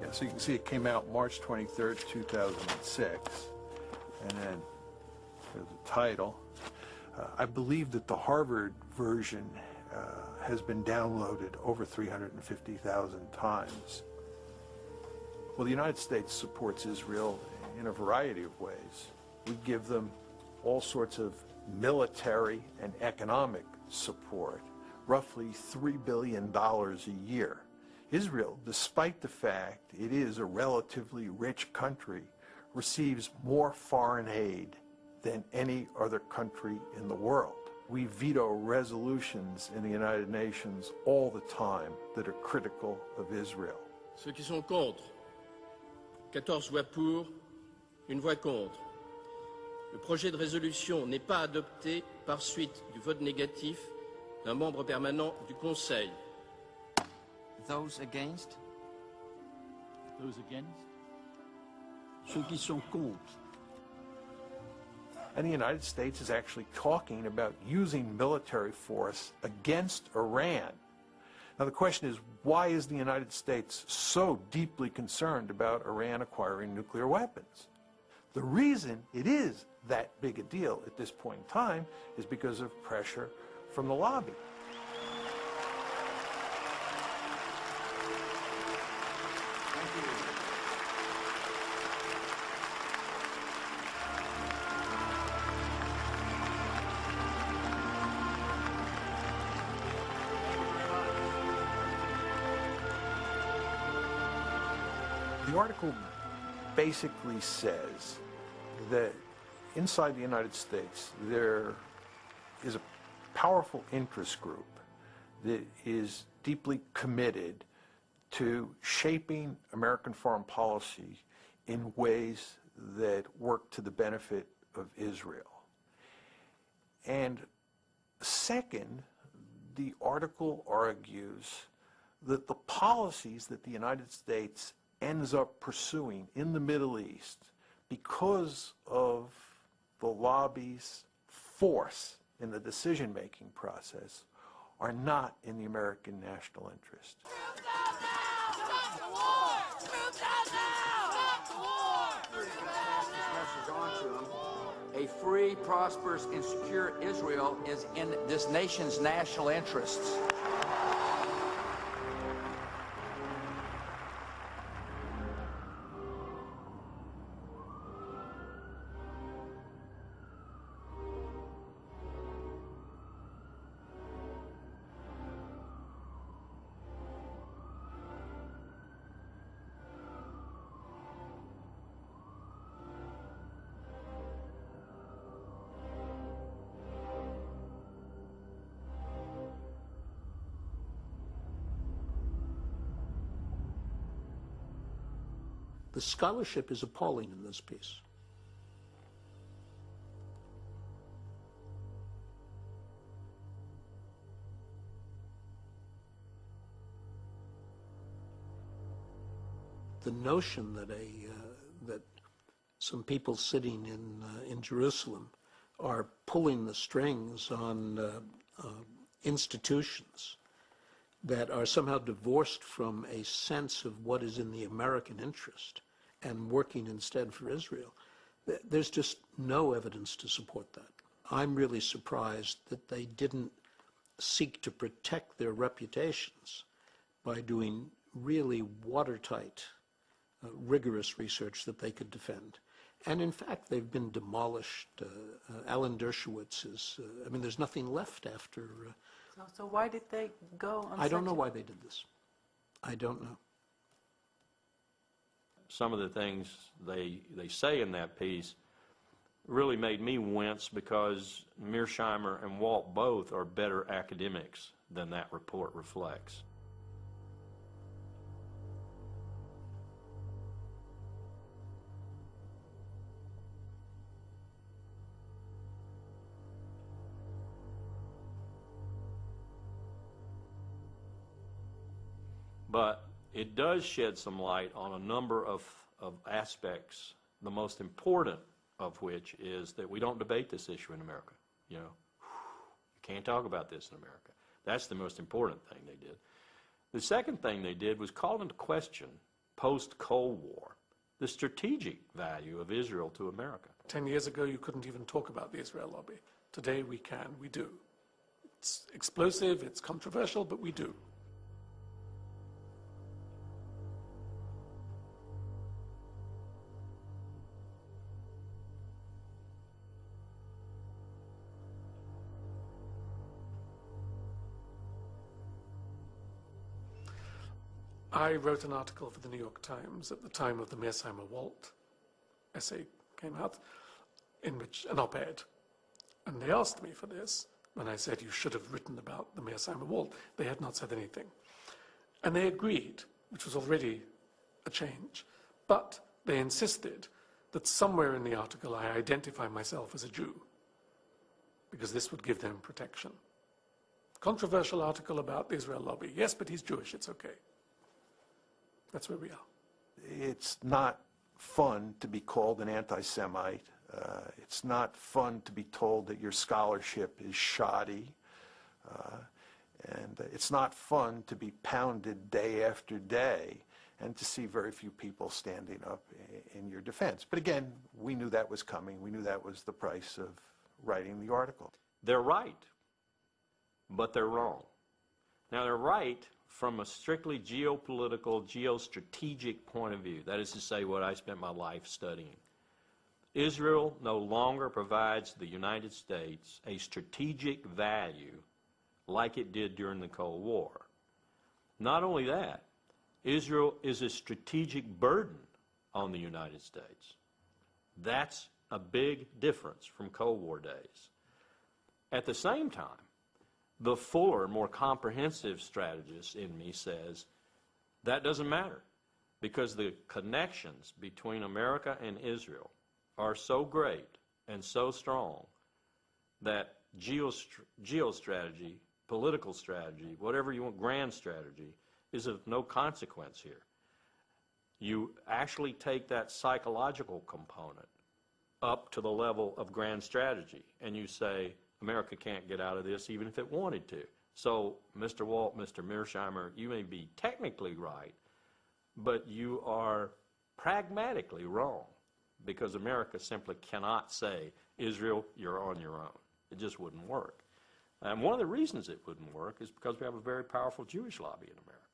Yeah, so you can see it came out March 23rd, 2006, and then there's the title. I believe that the Harvard version has been downloaded over 350,000 times. Well, the United States supports Israel in a variety of ways. We give them all sorts of military and economic support, roughly $3 billion a year. Israel, despite the fact it is a relatively rich country, receives more foreign aid than any other country in the world. We veto resolutions in the United Nations all the time that are critical of Israel. Ceux qui sont contre, 14 voix pour, une voix contre. Le projet de résolution n'est pas adopté par suite du vote négatif d'un membre permanent du Conseil. Those against? Those against? Ceux qui sont contre. And the United States is actually talking about using military force against Iran. Now the question is, why is the United States so deeply concerned about Iran acquiring nuclear weapons? The reason it is that big a deal at this point in time is because of pressure from the lobby. The article basically says that inside the United States there is a powerful interest group that is deeply committed to shaping American foreign policy in ways that work to the benefit of Israel. And second, the article argues that the policies that the United States ends up pursuing in the Middle East because of the lobby's force in the decision-making process are not in the American national interest. Troops out now! Stop the war! Troops out now! Stop the war! Message on to them. A free, prosperous, and secure Israel is in this nation's national interests. The scholarship is appalling in this piece. The notion that that some people sitting in Jerusalem are pulling the strings on institutions that are somehow divorced from a sense of what is in the American interest and working instead for Israel. There's just no evidence to support that. I'm really surprised that they didn't seek to protect their reputations by doing really watertight, rigorous research that they could defend. And in fact, they've been demolished. Alan Dershowitz is, I mean, there's nothing left after. So why did they go on I don't know why they did this. I don't know. Some of the things they say in that piece really made me wince because Mearsheimer and Walt both are better academics than that report reflects. But it does shed some light on a number of aspects, the most important of which is that we don't debate this issue in America. You know, you can't talk about this in America. That's the most important thing they did. The second thing they did was call into question post-Cold War, the strategic value of Israel to America. 10 years ago, you couldn't even talk about the Israel lobby. Today, we can, we do. It's explosive, it's controversial, but we do. I wrote an article for the New York Times at the time of the Mearsheimer y Walt essay came out, in which an op-ed. And they asked me for this, and I said, you should have written about the Mearsheimer y Walt. They had not said anything. And they agreed, which was already a change. But they insisted that somewhere in the article I identify myself as a Jew, because this would give them protection. Controversial article about the Israel lobby. Yes, but he's Jewish, it's okay. That's where we are. It's not fun to be called an anti-Semite. It's not fun to be told that your scholarship is shoddy. And it's not fun to be pounded day after day and to see very few people standing up in your defense. But again, we knew that was coming. We knew that was the price of writing the article. They're right, but they're wrong. Now, they're right from a strictly geopolitical, geostrategic point of view. That is to say, what I spent my life studying. Israel no longer provides the United States a strategic value like it did during the Cold War. Not only that, Israel is a strategic burden on the United States. That's a big difference from Cold War days. At the same time, the fuller, more comprehensive strategist in me says that doesn't matter, because the connections between America and Israel are so great and so strong that geostrategy, political strategy, whatever you want, grand strategy, is of no consequence here. You actually take that psychological component up to the level of grand strategy, and you say, America can't get out of this even if it wanted to. So, Mr. Walt, Mr. Mearsheimer, you may be technically right, but you are pragmatically wrong, because America simply cannot say, Israel, you're on your own. It just wouldn't work. And one of the reasons it wouldn't work is because we have a very powerful Jewish lobby in America.